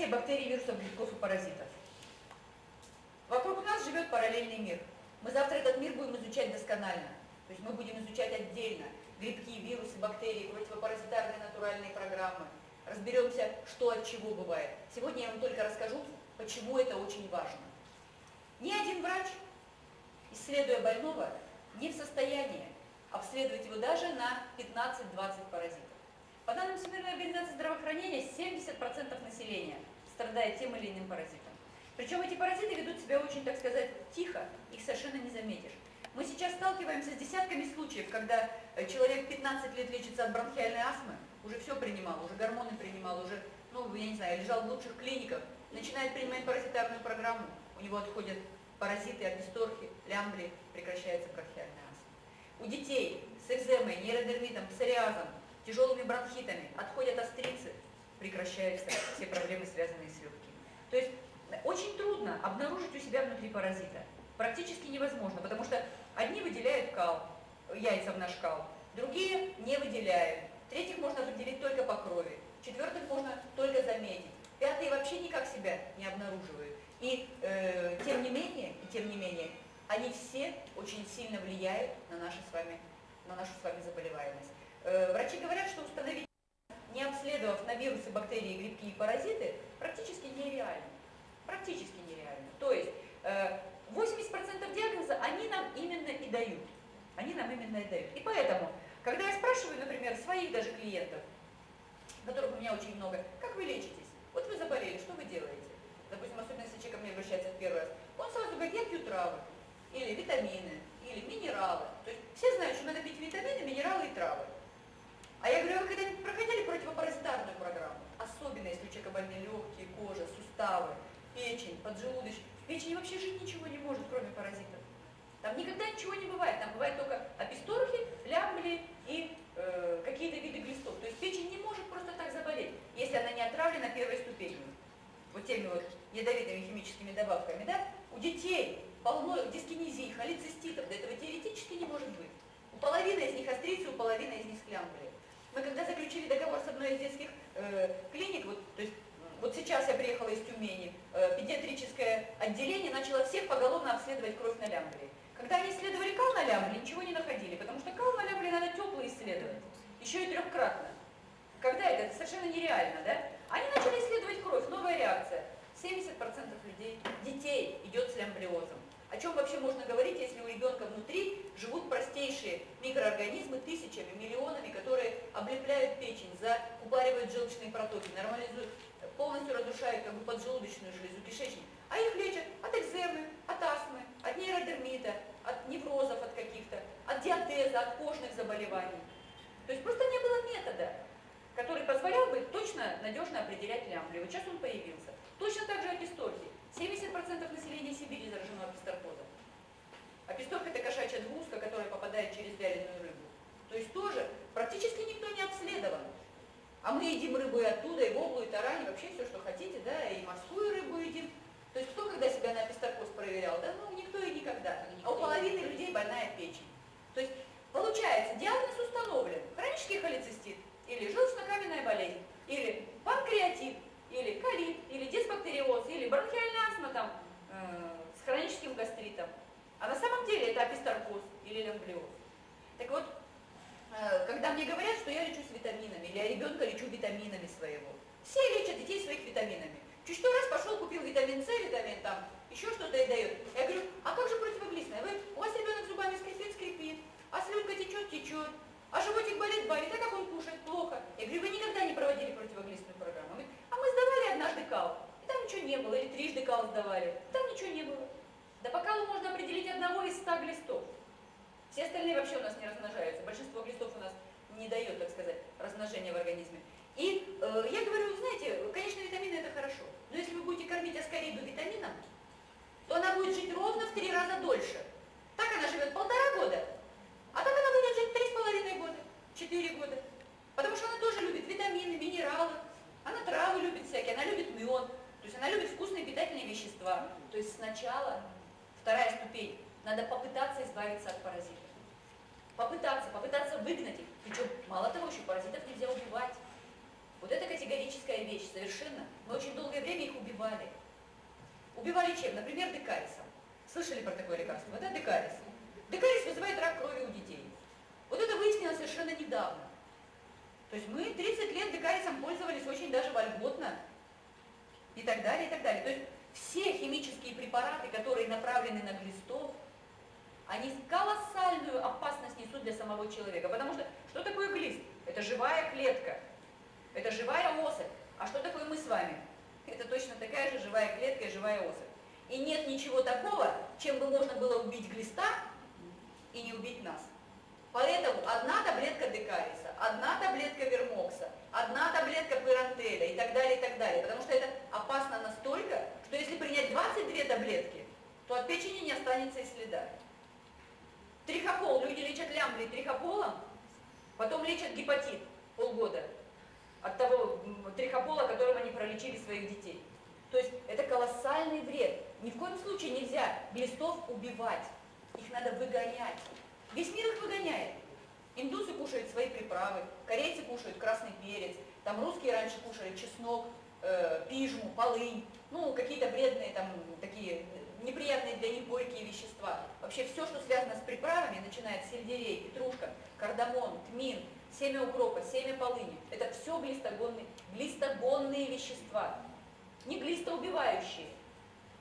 Понятие бактерий, вирусов, грибков и паразитов. Вокруг нас живет параллельный мир. Мы завтра этот мир будем изучать досконально. То есть мы будем изучать отдельно грибки, вирусы, бактерии, противопаразитарные натуральные программы. Разберемся, что от чего бывает. Сегодня я вам только расскажу, почему это очень важно. Ни один врач, исследуя больного, не в состоянии обследовать его даже на 15-20 паразитов. По данным Всемирной организации здравоохранения, 70% населения страдает тем или иным паразитом. Причем эти паразиты ведут себя очень, так сказать, тихо, их совершенно не заметишь. Мы сейчас сталкиваемся с десятками случаев, когда человек 15 лет лечится от бронхиальной астмы, уже все принимал, уже гормоны принимал, уже, ну, я не знаю, лежал в лучших клиниках, начинает принимать паразитарную программу, у него отходят паразиты, аписторхи, лямбли, прекращается бронхиальная астма. У детей с экземой, нейродермитом, псориазом, тяжелыми бронхитами отходят острицы, прекращаются все проблемы, связанные с легкими. То есть очень трудно обнаружить у себя внутри паразита. Практически невозможно, потому что одни выделяют кал, яйца в наш кал, другие не выделяют. Третьих можно определить только по крови, четвертых можно только заметить, пятые вообще никак себя не обнаруживают. И тем не менее, они все очень сильно влияют на нашу с вами заболеваемость. Врачи говорят, что установить, не обследовав на вирусы, бактерии, грибки и паразиты, практически нереально. Практически нереально. То есть 80% диагноза они нам именно и дают. Они нам именно и дают. И поэтому, когда я спрашиваю, например, своих даже клиентов, которых у меня очень много, как вы лечитесь? Вот вы заболели, что вы делаете? Допустим, особенно если человек ко мне обращается в первый раз. Он сразу говорит, я пью травы, или витамины, или минералы. То есть все знают, что надо пить витамины, минералы и травы. А я говорю, а вы когда-нибудь проходили противопаразитарную программу? Особенно, если у человека больные легкие, кожа, суставы, печень, поджелудочная. В печени вообще жить ничего не может, кроме паразитов. Там никогда ничего не бывает. Там бывают только аписторхи, лямбли и какие-то виды глистов. То есть печень не может просто так заболеть, если она не отравлена первой ступенью. Вот теми вот ядовитыми химическими добавками, да? У детей полно дискинезии, холециститов, да этого теоретически не может быть. У половины из них острицы, у половины из них лямбли. Мы когда заключили договор с одной из детских клиник, то есть вот сейчас я приехала из Тюмени, педиатрическое отделение начало всех поголовно обследовать кровь на лямблии. Когда они исследовали кал на лямблии, ничего не находили, потому что кал на лямблии надо теплый исследовать, еще и 3-кратно. Когда это? Это совершенно нереально, да? Они начали исследовать кровь, новая реакция. 70% детей идет с лямблиозом. О чем вообще можно говорить, если у ребенка внутри живут простейшие микроорганизмы тысячами, миллионами, которые облепляют печень, упаривают желчные протоки, нормализуют, полностью разрушают поджелудочную железу, кишечник. А их лечат от экземы, от астмы, от нейродермита, от неврозов от каких-то, от диатеза, от кожных заболеваний. То есть просто не было метода, который позволял бы точно, надежно определять лямблию. Вот сейчас он появился. Точно так же аписторхи. 70% населения Сибири заражено аписторхозом. Аписторх – это кошачья двуска, которая попадает через вяленую рыбу. То есть тоже практически никто не обследован. А мы едим рыбу и оттуда, и воблу, и тарань, и вообще все, что хотите, да, и морскую рыбу едим. То есть кто когда себя на аписторхоз проверял? Да ну никто и никогда. А у половины людей больная печень. То есть получается, диагноз установлен. Хронический холецистит, или желчно-каменная болезнь, или панкреатит, или колит, или дисбактериоз, или бронхиальная астма там, с хроническим гастритом. А на самом деле это аписторхоз или лямблиоз. Так вот, когда мне говорят, что я лечусь витаминами, или я ребенка лечу витаминами своего, все лечат детей своих витаминами. Чуть что раз пошел, купил витамин С, витамин там, еще что-то и дает. Я говорю, а как же противоглистное? У вас ребенок зубами скрипит, а слюнка течет, а животик болит, а как он кушает? Плохо. Я говорю, вы никогда не проводили противоглистную программу? Он говорит, а мы сдавали однажды кал, и там ничего не было, или трижды кал сдавали, там ничего не было. Да по калу можно определить одного из 100 глистов. Все остальные вообще у нас не размножаются. Большинство глистов у нас не дает, так сказать, размножения в организме. И я говорю, знаете, конечно, витамины это хорошо, но если вы будете кормить аскариду витамином, то она будет жить ровно в 3 раза дольше. Так она живет 1,5 года, а так она будет жить 3,5 года, 4 года. Потому что она тоже любит витамины, минералы, она травы любит всякие, она любит мед, то есть она любит вкусные питательные вещества. То есть сначала, 2-я ступень, надо попытаться избавиться от паразитов. Попытаться выгнать их. Причем, мало того, еще паразитов нельзя убивать. Вот это категорическая вещь, совершенно. Мы очень долгое время убивали. Убивали чем? Например, декарисом. Слышали про такое лекарство, да, декарис? Декарис вызывает рак крови у детей. Вот это выяснилось совершенно недавно. То есть мы 30 лет декарисом пользовались очень даже вольготно. И так далее, и так далее. То есть все химические препараты, которые направлены на глистов, они колоссальную опасность несут для самого человека. Потому что такое глист? Это живая клетка. Это живая особь. А что такое мы с вами? Это точно такая же живая клетка и живая особь. И нет ничего такого, чем бы можно было убить глиста и не убить нас. Поэтому одна таблетка декариса, одна таблетка вермокса, одна таблетка пирантеля и так далее, и так далее. Потому что это опасно настолько, что если принять 22 таблетки, то от печени не останется и следа. Трихопол. Люди лечат лямблий трихополом, потом лечат гепатит полгода от того трихопола, которым они пролечили своих детей. То есть это колоссальный вред. Ни в коем случае нельзя глистов убивать. Их надо выгонять. Весь мир их выгоняет. Индусы кушают свои приправы, корейцы кушают красный перец, там русские раньше кушали чеснок, пижму, полынь, ну какие-то вредные там такие неприятные для них горькие вещества. Вообще все, что связано с приправами, начиная от сельдерей, петрушка, кардамон, тмин, семя укропа, семя полыни, это все глистогонные вещества, не глистоубивающие.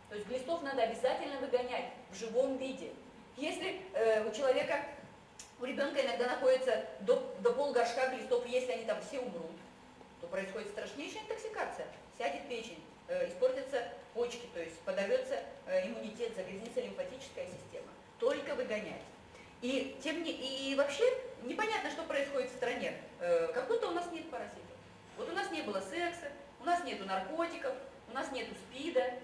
То есть глистов надо обязательно выгонять в живом виде. Если у ребенка иногда находится до полгоршка глистов, если они там все умрут, то происходит страшнейшая интоксикация. Сядет печень, испортятся почки, то есть подорвется иммунитет, загрязнится лимфатическая система. Только выгонять. И вообще непонятно, что происходит в стране. Как будто у нас нет паразитов. Вот у нас не было секса, у нас нету наркотиков, у нас нету СПИДа,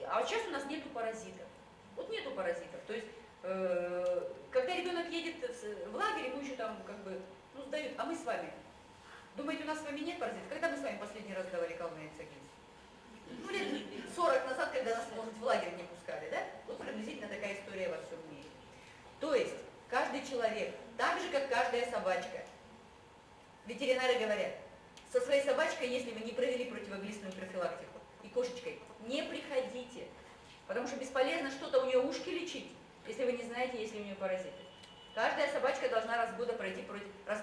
а сейчас у нас нету паразитов. Вот нету паразитов. То есть, когда ребенок едет в лагерь, ему еще там сдают, а мы с вами. Думаете, у нас с вами нет паразитов? Когда мы с вами последний раз давали калмые цагинс? Ну, лет 40 назад, когда нас, может, в лагерь не пускали, да? Вот приблизительно такая история во всем мире. То есть, каждый человек, так же, как каждая собачка, ветеринары говорят, со своей собачкой, если вы не провели противоглистную профилактику, и кошечкой, не приходите. Потому что бесполезно что-то у нее ушки лечить, если вы не знаете, есть ли у нее паразиты. Каждая собачка должна раз в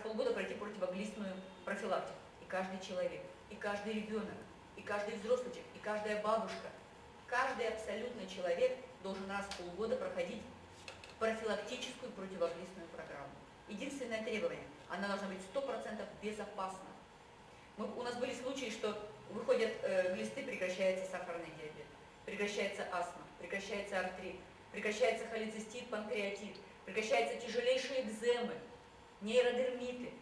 полгода пройти противоглистную профилактику. И каждый человек, и каждый ребенок, и каждый взрослый, и каждая бабушка, каждый абсолютно человек должен раз в полгода проходить профилактическую противоглистную программу. Единственное требование, она должна быть 100% безопасна. У нас были случаи, что выходят глисты, прекращается сахарный диабет, прекращается астма, прекращается артрит, прекращается холецистит, панкреатит, прекращаются тяжелейшие экземы, нейродермиты.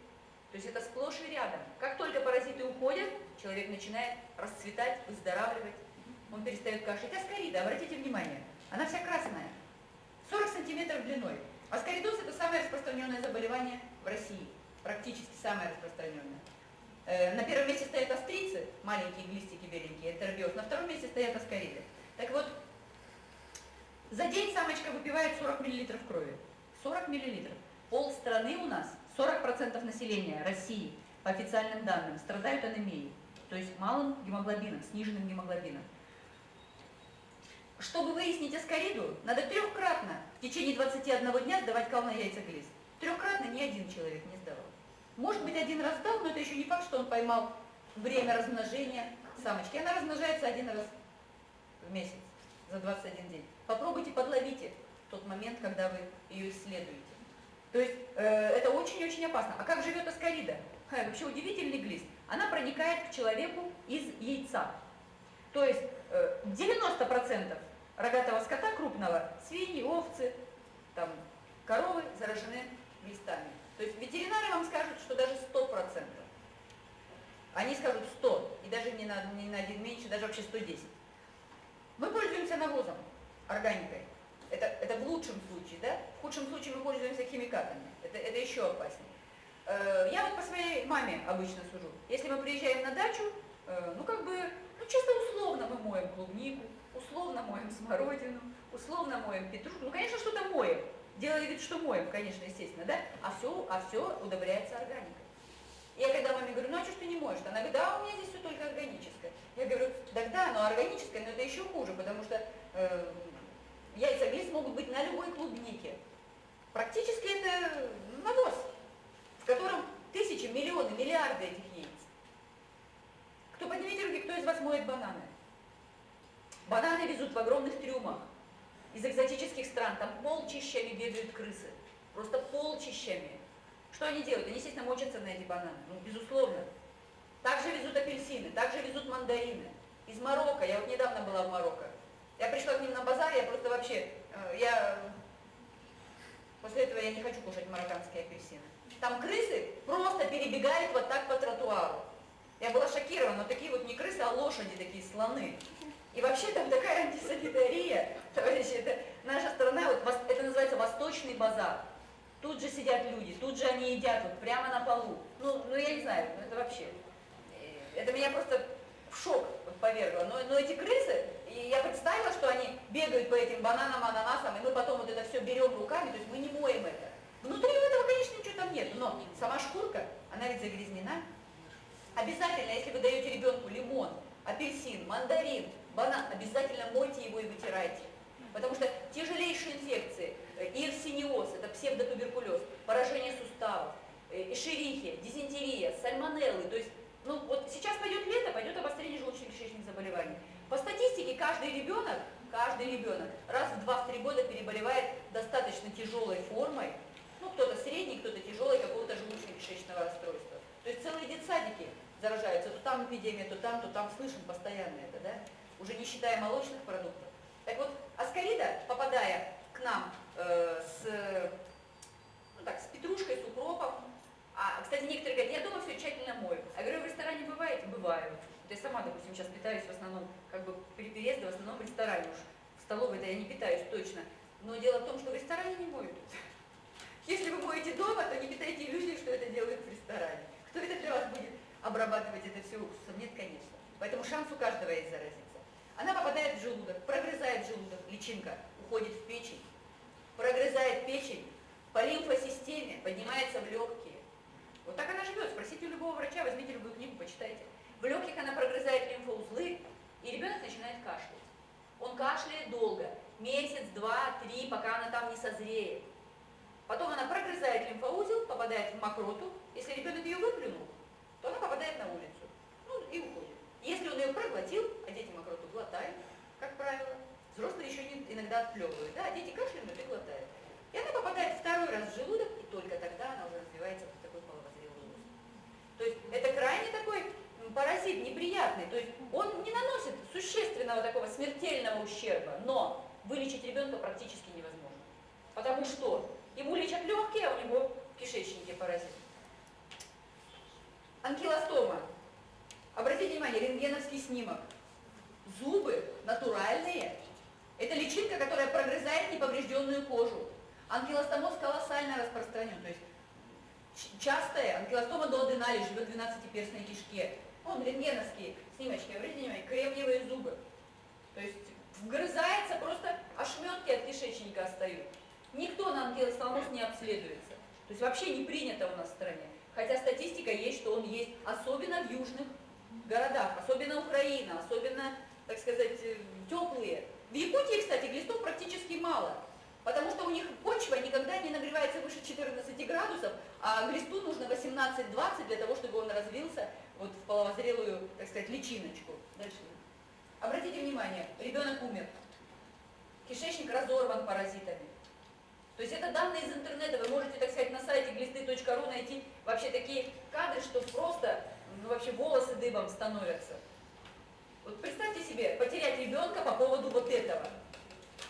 То есть это сплошь и рядом. Как только паразиты уходят, человек начинает расцветать, выздоравливать, он перестает кашлять. Аскарида, обратите внимание, она вся красная, 40 сантиметров длиной. Аскаридоз – это самое распространенное заболевание в России, практически самое распространенное. На первом месте стоят астрицы, маленькие глистики беленькие, энтеробиоз, на втором месте стоят аскариды. Так вот, за день самочка выпивает 40 мл крови. 40 мл. Полстраны у нас, 40% населения России, по официальным данным, страдают анемией, то есть малым гемоглобином, сниженным гемоглобином. Чтобы выяснить аскариду, надо трехкратно в течение 21 дня сдавать кал на яйцеглист. Трехкратно ни один человек не сдавал. Может быть, один раз сдал, но это еще не факт, что он поймал время размножения самочки. Она размножается один раз в месяц, за 21 день. Попробуйте, подловите тот момент, когда вы ее исследуете. То есть это очень-очень опасно. А как живет аскарида? Вообще удивительный глист. Она проникает к человеку из яйца. То есть 90% рогатого скота крупного, свиньи, овцы, там, коровы заражены глистами. То есть ветеринары вам скажут, что даже 100%. Они скажут 100, и даже не на один меньше, даже вообще 110. Мы пользуемся навозом, органикой. Это в лучшем случае, да? В худшем случае мы пользуемся химикатами. Это еще опаснее. Я вот по своей маме обычно сужу. Если мы приезжаем на дачу, чисто условно мы моем клубнику, условно моем смородину, условно моем петрушку. Ну, конечно, что-то моем. Делали вид, что моем, конечно, естественно, да? А все удобряется органикой. Я когда маме говорю, ну а что ж ты не моешь? Она говорит, да, у меня здесь все только органическое. Я говорю, тогда да, оно органическое, но это еще хуже, потому что яйца глист могут быть на любой клубнике. Практически это навоз, в котором тысячи, миллионы, миллиарды этих яиц. Кто, поднимите руки, кто из вас моет бананы? Бананы везут в огромных трюмах из экзотических стран, там полчищами бегают крысы, просто полчищами. Что они делают? Они, естественно, мочатся на эти бананы, ну, безусловно. Также везут апельсины, также везут мандарины. Из Марокко, я вот недавно была в Марокко, я пришла к ним на базар, я просто вообще, после этого я не хочу кушать марокканские апельсины. Там крысы просто перебегают вот так по тротуару. Я была шокирована, но такие вот не крысы, а лошади, такие слоны. И вообще там такая антисанитария, товарищи, это наша страна, вот, это называется восточный базар. Тут же сидят люди, тут же они едят, вот прямо на полу. Ну я не знаю, это вообще, это меня просто в шок повергло. Но эти крысы, и я представила, что они бегают по этим бананам, ананасам, и мы потом вот это все берем руками, то есть мы не моем это. Внутри этого, конечно, ничего там нет, но сама шкурка, она ведь загрязнена. Обязательно, если вы даете ребенку лимон, апельсин, мандарин, банан, обязательно мойте его и вытирайте. Потому что тяжелейшие инфекции, иерсиниоз, это псевдотуберкулез, поражение суставов, эшерихия, дизентерия, сальмонеллы, то есть, ну вот сейчас пойдет лето, пойдет обострение желудочно-кишечных заболеваний. По статистике каждый ребенок раз в 2-3 года переболевает достаточно тяжелой формой, ну кто-то средний, кто-то тяжелый, какого-то желудочно-кишечного расстройства. То есть целые детсадики заражаются, то там эпидемия, то там, слышим постоянно это, да? Уже не считая молочных продуктов. Так вот, аскарида, попадая к нам с петрушкой, с укропом, кстати, некоторые говорят, я дома все тщательно мою. А говорю, в ресторане бываете? Бываю. Вот я сама, допустим, сейчас питаюсь в основном, как бы при переезде, в основном в ресторане уж. В столовой-то я не питаюсь точно. Но дело в том, что в ресторане не моют. Если вы моете дома, то не питайте иллюзии, что это делают в ресторане. Кто это для вас будет обрабатывать это все уксусом? Нет, конечно. Поэтому шанс у каждого есть заразиться. Она попадает в желудок, прогрызает желудок, личинка уходит в печень, прогрызает печень, по лимфосистеме поднимается в легкие. Вот так она живет. Спросите у любого врача, возьмите любую книгу, почитайте. В легких она прогрызает лимфоузлы, и ребенок начинает кашлять. Он кашляет долго, месяц, 2, 3, пока она там не созреет. Потом она прогрызает лимфоузел, попадает в мокроту. Если ребенок ее выплюнул, то она попадает на улицу. Ну и уходит. Если он ее проглотил, а дети мокроту глотают, как правило, взрослые еще иногда отплевывают, да, а дети кашляют и глотают. И она попадает второй раз в желудок, и только тогда она уже развивается в такой половозрелый рост. То есть это крайне такой паразит неприятный, то есть он не наносит существенного такого смертельного ущерба, но вылечить ребенка практически невозможно. Потому что ему лечат легкие, а у него в кишечнике паразит. Анкилостома. Обратите внимание, рентгеновский снимок. Зубы натуральные. Это личинка, которая прогрызает неповрежденную кожу. Анкилостомоз колоссально распространен. То есть частая анкилостома дуоденали, живет в 12-перстной кишке. Вон рентгеновские снимочки, обратите внимание, кремниевые зубы. То есть вгрызается, просто ошметки от кишечника остаются. Никто на анкилостомоз не обследуется. То есть вообще не принято у нас в стране. Хотя статистика есть, что он есть, особенно в южных городах, особенно Украина, особенно, так сказать, теплые. В Якутии, кстати, глистов практически мало, потому что у них почва никогда не нагревается выше 14 градусов, а глисту нужно 18-20 для того, чтобы он развился вот в половозрелую, так сказать, личиночку. Дальше. Обратите внимание, ребенок умер, кишечник разорван паразитами. То есть это данные из интернета, вы можете, так сказать, на сайте глисты.ру найти вообще такие кадры, что просто, вообще волосы дыбом становятся. Вот представьте себе, потерять ребенка по поводу вот этого.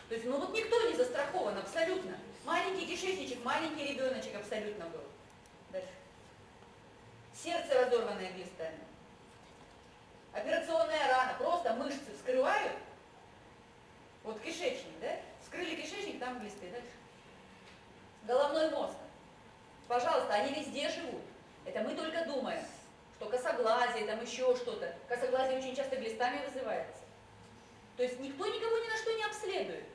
То есть, вот никто не застрахован абсолютно. Маленький кишечничек, маленький ребеночек абсолютно был. Дальше. Сердце разорванное глистами. Операционная рана, просто мышцы вскрывают. Вот кишечник, да? Вскрыли кишечник, там глисты. Дальше. Головной мозг. Пожалуйста, они везде живут. Это мы только думаем, что косоглазие, там еще что-то. Косоглазие очень часто глистами вызывается. То есть никто никого ни на что не обследует.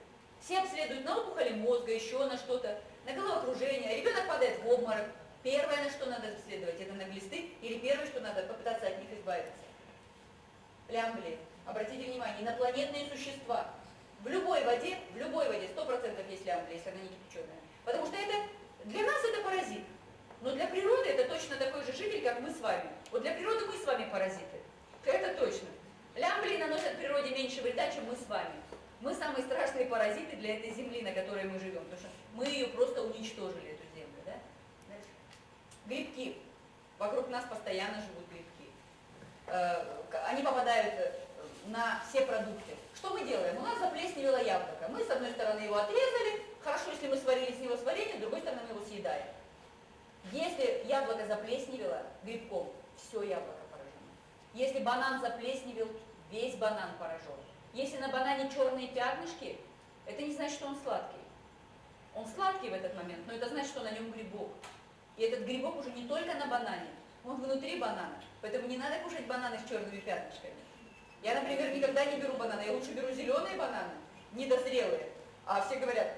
Все обследуют на опухоли мозга, еще на что-то, на головокружение. Ребенок падает в обморок. Первое, на что надо обследовать, это на глисты, или первое, что надо попытаться от них избавиться. Плямбли. обратите внимание, инопланетные существа. В любой воде 100% есть лямбли, если она не кипяченая. Потому что это, для нас это паразит. Но для природы это точно такой же житель, как мы с вами. Вот для природы мы с вами паразиты. Это точно. Лямбли наносят природе меньше вреда, чем мы с вами. Мы самые страшные паразиты для этой земли, на которой мы живем. Потому что мы ее просто уничтожили, эту землю. Да? Грибки. Вокруг нас постоянно живут грибки. Они попадают на все продукты. Что мы делаем? У нас заплесневело яблоко. Мы с одной стороны его отрезали, хорошо, если мы сварили с него сварение, с другой стороны мы его съедаем. Если яблоко заплесневело грибком, все яблоко поражено. Если банан заплесневел, весь банан поражен. Если на банане черные пятнышки, это не значит, что он сладкий. Он сладкий в этот момент, но это значит, что на нем грибок. И этот грибок уже не только на банане, он внутри банана. Поэтому не надо кушать бананы с черными пятнышками. Я, например, никогда не беру бананы, я лучше беру зеленые бананы, недозрелые. А все говорят,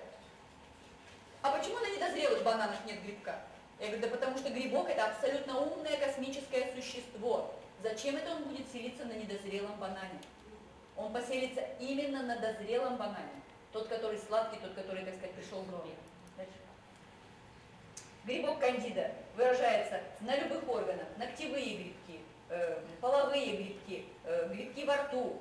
а почему на недозрелых бананах нет грибка? Я говорю, да потому что грибок это абсолютно умное космическое существо. Зачем это он будет селиться на недозрелом банане? Он поселится именно на дозрелом банане. Тот, который сладкий, тот, который, так сказать, пришел в норму. Грибок кандида выражается на любых органах. Ногтевые грибки, половые грибки, грибки во рту.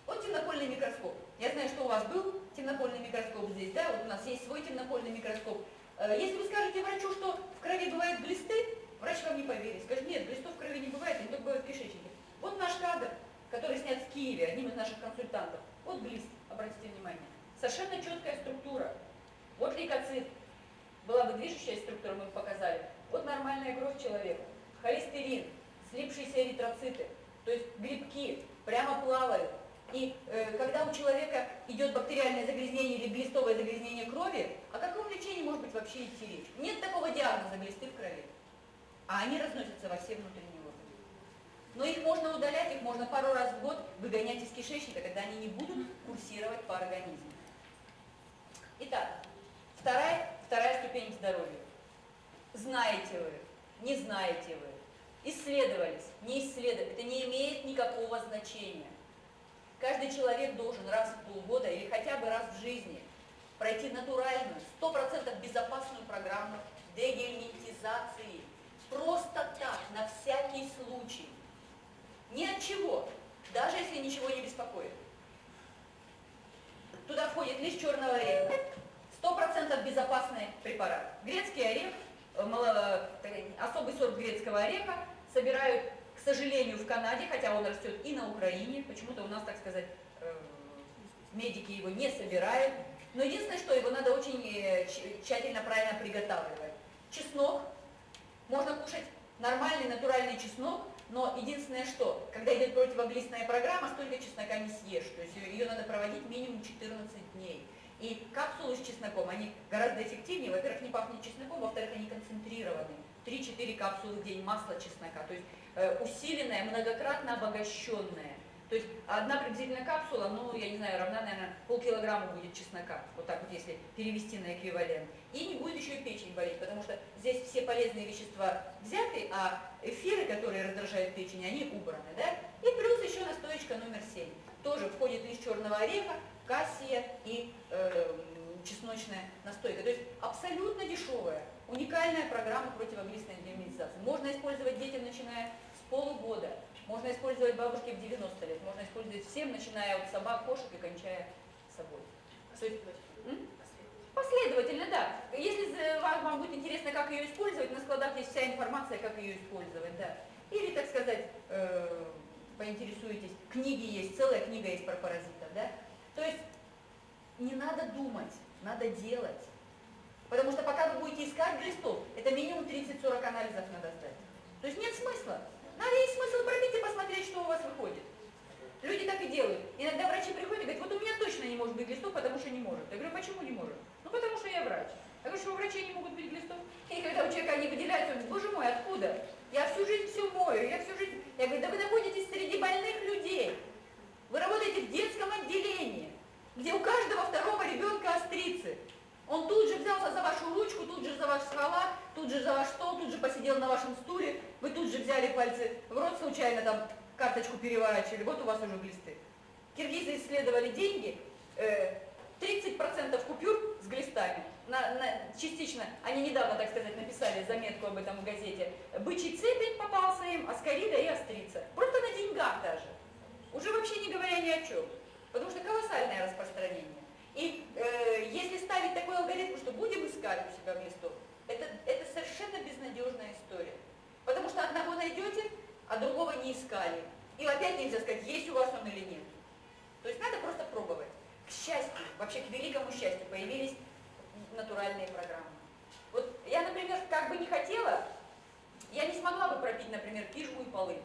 Вот темнопольный микроскоп. Я знаю, что у вас был темнопольный микроскоп здесь, да? Вот у нас есть свой темнопольный микроскоп. Если вы скажете врачу, что в крови бывают глисты, врач вам не поверит. Скажет, нет, глистов в крови не бывает, они только бывают в кишечнике. Вот наш кадр, который снят в Киеве, одним из наших консультантов. Вот глист, обратите внимание. Совершенно четкая структура. Вот лейкоцит. Была бы движущая структура, мы бы показали. Вот нормальная кровь человека. Холестерин, слипшиеся эритроциты. То есть грибки прямо плавают. И когда у человека идет бактериальное загрязнение или глистовое загрязнение крови, о каком лечении может быть вообще идти речь? Нет такого диагноза глисты в крови. А они разносятся во все внутренние органы. Но их можно удалять, их можно пару раз в год выгонять из кишечника, когда они не будут курсировать по организму. Итак, вторая ступень к здоровью. Знаете вы, не знаете вы, исследовались, не исследовали, это не имеет никакого значения. Каждый человек должен раз в полгода или хотя бы раз в жизни пройти натуральную, 100% безопасную программу дегельминтизации. Просто так, на всякий случай. Ни от чего, даже если ничего не беспокоит. Туда входит лишь черного ореха, 100% безопасный препарат. Грецкий орех, особый сорт грецкого ореха собирают, к сожалению, в Канаде, хотя он растет и на Украине, почему-то у нас, так сказать, медики его не собирают. Но единственное, что его надо очень тщательно, правильно приготавливать. Чеснок, можно кушать нормальный натуральный чеснок, но единственное, что, когда идет противоглистная программа, столько чеснока не съешь, то есть ее надо проводить минимум 14 дней. И капсулы с чесноком, они гораздо эффективнее, во-первых, не пахнет чесноком, во-вторых, они концентрированы. 3-4 капсулы в день масла чеснока, то есть усиленная, многократно обогащенная. То есть одна приблизительно капсула, ну, я не знаю, равна, наверное, полкилограмма будет чеснока, вот так вот, если перевести на эквивалент. И не будет еще и печень болеть, потому что здесь все полезные вещества взяты, а эфиры, которые раздражают печень, они убраны, да? И плюс еще настоечка номер 7. Тоже входит из черного ореха, кассия и чесночная настойка. То есть абсолютно дешевая, уникальная программа противоглистной дегельминтизации. Можно использовать детям, начиная с полугода. Можно использовать бабушке в 90 лет, можно использовать всем, начиная от собак, кошек и кончая собой. Последовательно, да. Если вам будет интересно, как ее использовать, на складах есть вся информация, как ее использовать, да. Или, так сказать, поинтересуетесь, книги есть, целая книга есть про паразитов, да. То есть не надо думать, надо делать. Потому что пока вы будете искать глистов, это минимум 30-40 анализов надо сдать. То есть нет смысла. Надо есть смысл пробить и посмотреть, что у вас выходит. Люди так и делают. Иногда врачи приходят и говорят, вот у меня точно не может быть глистов, потому что не может. Я говорю, почему не может? Ну потому что я врач. Я говорю, что у врачей не могут быть глистов. И когда у человека они выделяются, он говорит, боже мой, откуда? Я всю жизнь все мою, я всю жизнь... Я говорю, да вы находитесь среди больных людей. Вы работаете в детском отделении, где у каждого второго ребенка острицы. Он тут же взялся за вашу ручку, тут же за ваш халат, тут же за ваш стол, тут же посидел на вашем стуле, вы тут же взяли пальцы в рот случайно там, карточку переворачивали, вот у вас уже глисты. Киргизы исследовали деньги, 30% купюр с глистами, частично, они недавно, так сказать, написали заметку об этом в газете, бычий цепень попался им, аскарида и острица. Просто на деньгах даже. Уже вообще не говоря ни о чем. Потому что колоссальное распространение. И если ставить такой алгоритм, что будем искать у себя глистов, это совершенно безнадежная история. Потому что одного найдете, а другого не искали. И опять нельзя сказать, есть у вас он или нет. То есть надо просто пробовать. К счастью, вообще к великому счастью, появились натуральные программы. Вот я, например, как бы не хотела, я не смогла бы пропить, например, кишку и полынь.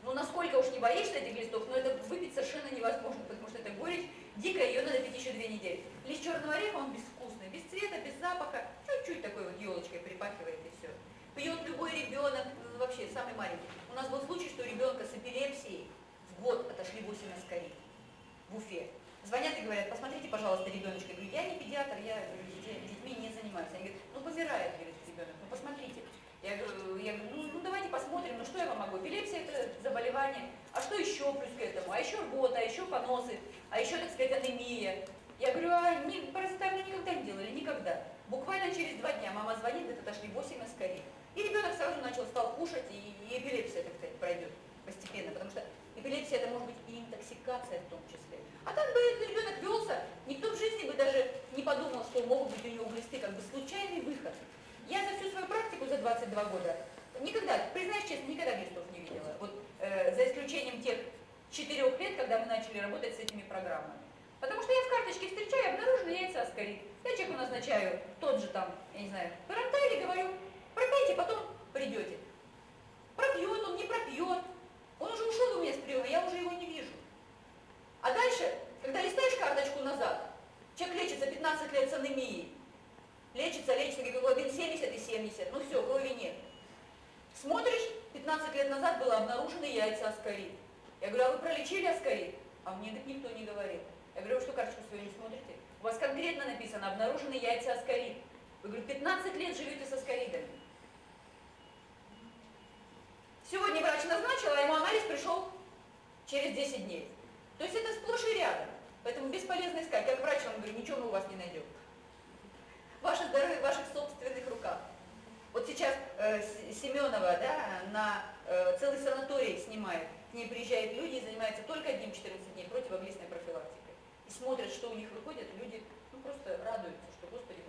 Ну, насколько уж не боишься этих листов, но это выпить совершенно невозможно, потому что это горечь дикая, ее надо пить еще 2 недели. Лист черного ореха, он безвкусный, без цвета, без запаха, чуть-чуть такой вот елочкой припахивает и все. Пьет любой ребенок, вообще самый маленький. У нас был случай, что у ребенка с эпилепсией в год отошли 8 аскарид в Уфе. Звонят и говорят, посмотрите, пожалуйста, ребеночка. Я говорю, я не педиатр, я детьми не занимаюсь. Они говорят, ну помирает, говорит, ребенок, ну посмотрите. Я говорю, ну давайте посмотрим, ну что я вам могу? Эпилепсия это заболевание, а что еще плюс к этому? А еще рвота, а еще поносы, а еще, так сказать, анемия. Я говорю, а паразитарную никогда не делали? Никогда. Буквально через 2 дня мама звонит, говорит, отошли 8 аскарид. И ребенок сразу стал кушать, и эпилепсия, так сказать, пройдет постепенно, потому что эпилепсия это может быть и интоксикация в том числе. А так бы этот ребенок велся, никто в жизни бы даже не подумал, что могут быть у него глисты, как бы случайный выход. Я за всю свою практику, за 22 года, никогда, признаюсь честно, никогда глистов не видела. Вот за исключением тех 4 лет, когда мы начали работать с этими программами. Потому что я в карточке встречаю обнаруженные яйца аскарид. Я человеку назначаю тот же там, я не знаю, парантайли, говорю, пропейте, потом придете. Пропьет он, не пропьет. Он уже ушел у меня с приема, я уже его не вижу. А дальше, когда листаешь карточку назад, человек лечится 15 лет с анемией, лечится, гемоглобин 70 и 70, ну все, крови нет. Смотришь, 15 лет назад было обнаружены яйца аскарид. Я говорю, а вы пролечили аскарид? А мне так никто не говорит. Я говорю, вы что, карточку свою не смотрите? У вас конкретно написано, обнаружены яйца аскарид. Вы, говорю, 15 лет живете с аскаридами. Сегодня врач назначил, а ему анализ пришел через 10 дней. То есть это сплошь и рядом. Поэтому бесполезно искать. Как врач вам говорю, ничего мы у вас не найдем. Ваше здоровье в ваших собственных руках. Вот сейчас Семенова, да, на целый санаторий снимает. К ней приезжают люди и занимаются только одним 14 дней противоглистной профилактикой. И смотрят, что у них выходит, люди просто радуются, что, Господи,